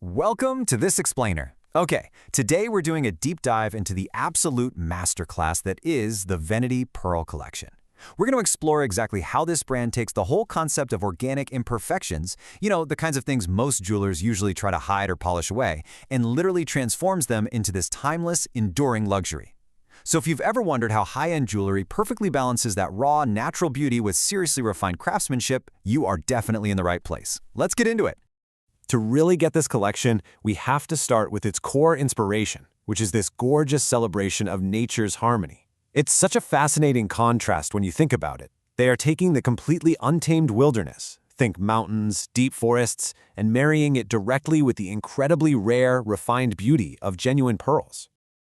Welcome to this explainer. Okay, today we're doing a deep dive into the absolute masterclass that is the Venity Pearl Collection. We're going to explore exactly how this brand takes the whole concept of organic imperfections, the kinds of things most jewelers usually try to hide or polish away, and literally transforms them into this timeless, enduring luxury. So if you've ever wondered how high-end jewelry perfectly balances that raw, natural beauty with seriously refined craftsmanship, you are definitely in the right place. Let's get into it. To really get this collection, we have to start with its core inspiration, which is this gorgeous celebration of nature's harmony. It's such a fascinating contrast when you think about it. They are taking the completely untamed wilderness, think mountains, deep forests, and marrying it directly with the incredibly rare, refined beauty of genuine pearls.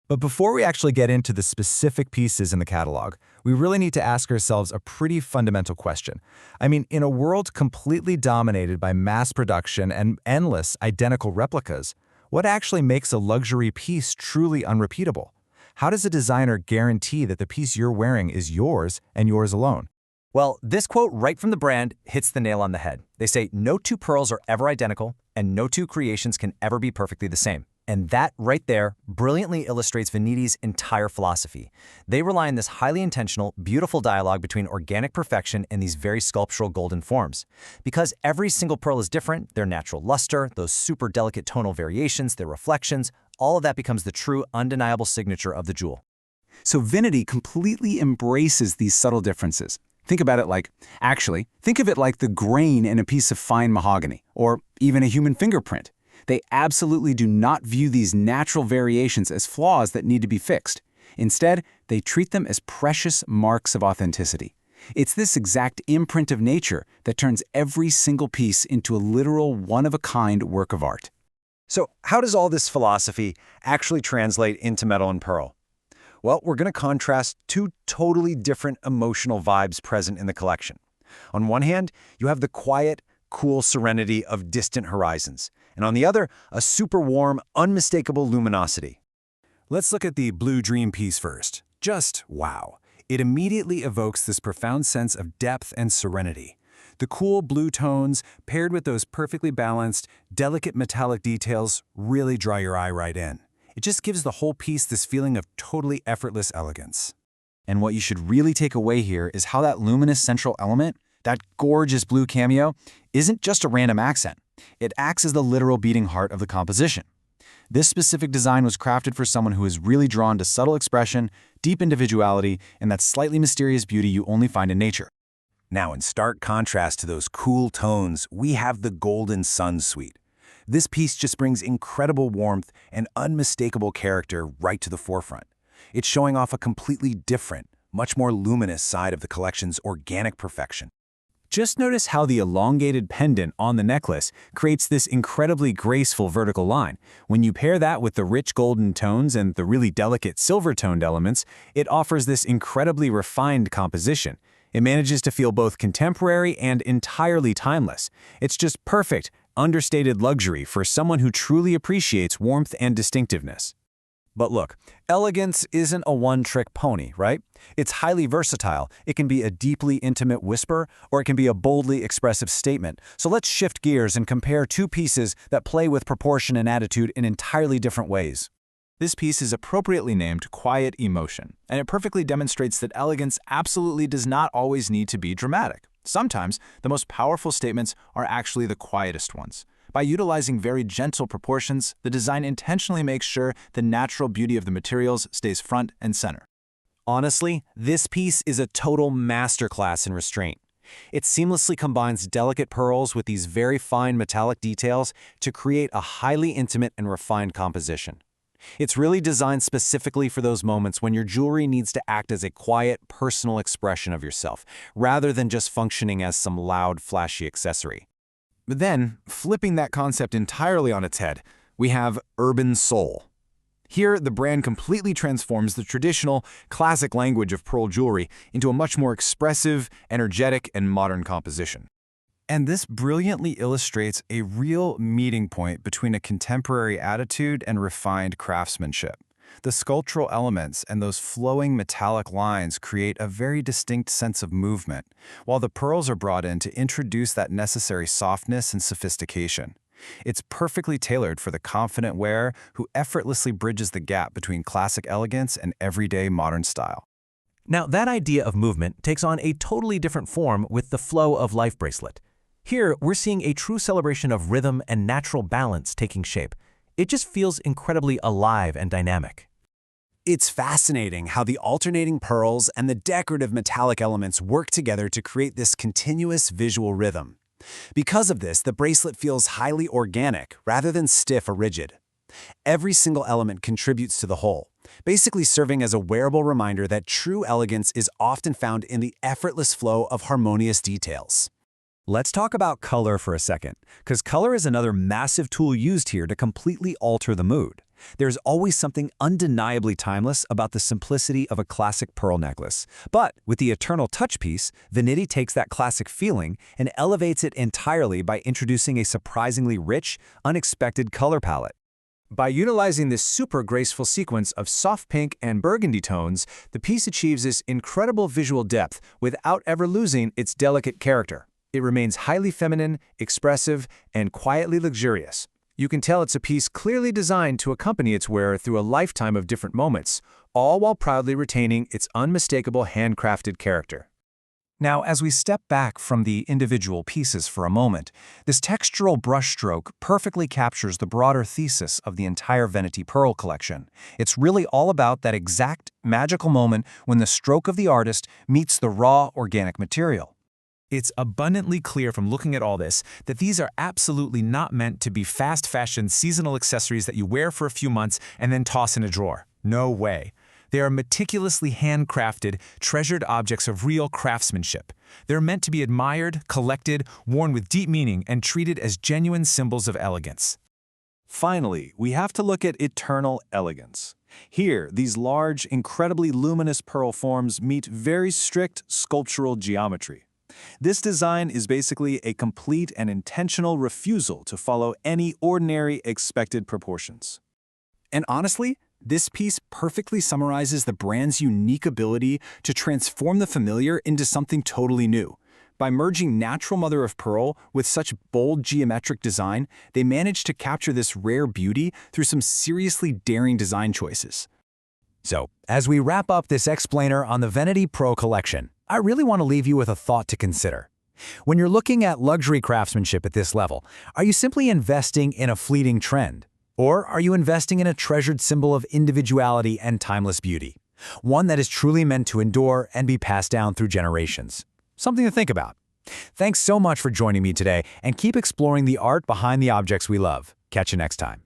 But before we actually get into the specific pieces in the catalog, we really need to ask ourselves a pretty fundamental question. In a world completely dominated by mass production and endless identical replicas, what actually makes a luxury piece truly unrepeatable? How does a designer guarantee that the piece you're wearing is yours and yours alone? Well, this quote right from the brand hits the nail on the head. They say, "No two pearls are ever identical, and no two creations can ever be perfectly the same." And that right there brilliantly illustrates Venity's entire philosophy. They rely on this highly intentional, beautiful dialogue between organic perfection and these very sculptural golden forms. Because every single pearl is different, their natural luster, those super delicate tonal variations, their reflections, all of that becomes the true, undeniable signature of the jewel. So Venity completely embraces these subtle differences. Think of it like the grain in a piece of fine mahogany, or even a human fingerprint. They absolutely do not view these natural variations as flaws that need to be fixed. Instead, they treat them as precious marks of authenticity. It's this exact imprint of nature that turns every single piece into a literal one-of-a-kind work of art. So how does all this philosophy actually translate into metal and pearl? Well, we're going to contrast two totally different emotional vibes present in the collection. On one hand, you have the quiet, cool serenity of distant horizons, and on the other, a super warm, unmistakable luminosity. Let's look at the Blue Dream piece first. Just wow. It immediately evokes this profound sense of depth and serenity. The cool blue tones, paired with those perfectly balanced, delicate metallic details, really draw your eye right in. It just gives the whole piece this feeling of totally effortless elegance. And what you should really take away here is how that luminous central element, that gorgeous blue cameo, isn't just a random accent. It acts as the literal beating heart of the composition. This specific design was crafted for someone who is really drawn to subtle expression, deep individuality, and that slightly mysterious beauty you only find in nature. Now, in stark contrast to those cool tones, we have the Golden Sun Suite. This piece just brings incredible warmth and unmistakable character right to the forefront. It's showing off a completely different, much more luminous side of the collection's organic perfection. Just notice how the elongated pendant on the necklace creates this incredibly graceful vertical line. When you pair that with the rich golden tones and the really delicate silver-toned elements, it offers this incredibly refined composition. It manages to feel both contemporary and entirely timeless. It's just perfect, understated luxury for someone who truly appreciates warmth and distinctiveness. But look, elegance isn't a one-trick pony, right? It's highly versatile. It can be a deeply intimate whisper, or it can be a boldly expressive statement. So let's shift gears and compare two pieces that play with proportion and attitude in entirely different ways. This piece is appropriately named Quiet Emotion, and it perfectly demonstrates that elegance absolutely does not always need to be dramatic. Sometimes, the most powerful statements are actually the quietest ones. By utilizing very gentle proportions, the design intentionally makes sure the natural beauty of the materials stays front and center. Honestly, this piece is a total masterclass in restraint. It seamlessly combines delicate pearls with these very fine metallic details to create a highly intimate and refined composition. It's really designed specifically for those moments when your jewelry needs to act as a quiet, personal expression of yourself, rather than just functioning as some loud, flashy accessory. But then, flipping that concept entirely on its head, we have Urban Soul. Here, the brand completely transforms the traditional, classic language of pearl jewelry into a much more expressive, energetic, and modern composition. And this brilliantly illustrates a real meeting point between a contemporary attitude and refined craftsmanship. The sculptural elements and those flowing metallic lines create a very distinct sense of movement, while the pearls are brought in to introduce that necessary softness and sophistication. It's perfectly tailored for the confident wearer who effortlessly bridges the gap between classic elegance and everyday modern style. Now, that idea of movement takes on a totally different form with the Flow of Life bracelet. Here, we're seeing a true celebration of rhythm and natural balance taking shape. It just feels incredibly alive and dynamic. It's fascinating how the alternating pearls and the decorative metallic elements work together to create this continuous visual rhythm. Because of this, the bracelet feels highly organic rather than stiff or rigid. Every single element contributes to the whole, basically serving as a wearable reminder that true elegance is often found in the effortless flow of harmonious details. Let's talk about color for a second, because color is another massive tool used here to completely alter the mood. There's always something undeniably timeless about the simplicity of a classic pearl necklace. But with the Eternal Touch piece, Venity takes that classic feeling and elevates it entirely by introducing a surprisingly rich, unexpected color palette. By utilizing this super graceful sequence of soft pink and burgundy tones, the piece achieves this incredible visual depth without ever losing its delicate character. It remains highly feminine, expressive, and quietly luxurious. You can tell it's a piece clearly designed to accompany its wearer through a lifetime of different moments, all while proudly retaining its unmistakable handcrafted character. Now, as we step back from the individual pieces for a moment, this textural brushstroke perfectly captures the broader thesis of the entire Venity Pearl collection. It's really all about that exact magical moment when the stroke of the artist meets the raw, organic material. It's abundantly clear from looking at all this that these are absolutely not meant to be fast fashion seasonal accessories that you wear for a few months and then toss in a drawer. No way. They are meticulously handcrafted, treasured objects of real craftsmanship. They're meant to be admired, collected, worn with deep meaning, and treated as genuine symbols of elegance. Finally, we have to look at eternal elegance. Here, these large, incredibly luminous pearl forms meet very strict sculptural geometry. This design is basically a complete and intentional refusal to follow any ordinary expected proportions. And honestly, this piece perfectly summarizes the brand's unique ability to transform the familiar into something totally new. By merging natural mother of pearl with such bold geometric design, they managed to capture this rare beauty through some seriously daring design choices. So, as we wrap up this explainer on the Venity Pearl Collection, I really want to leave you with a thought to consider. When you're looking at luxury craftsmanship at this level, are you simply investing in a fleeting trend? Or are you investing in a treasured symbol of individuality and timeless beauty? One that is truly meant to endure and be passed down through generations. Something to think about. Thanks so much for joining me today, and keep exploring the art behind the objects we love. Catch you next time.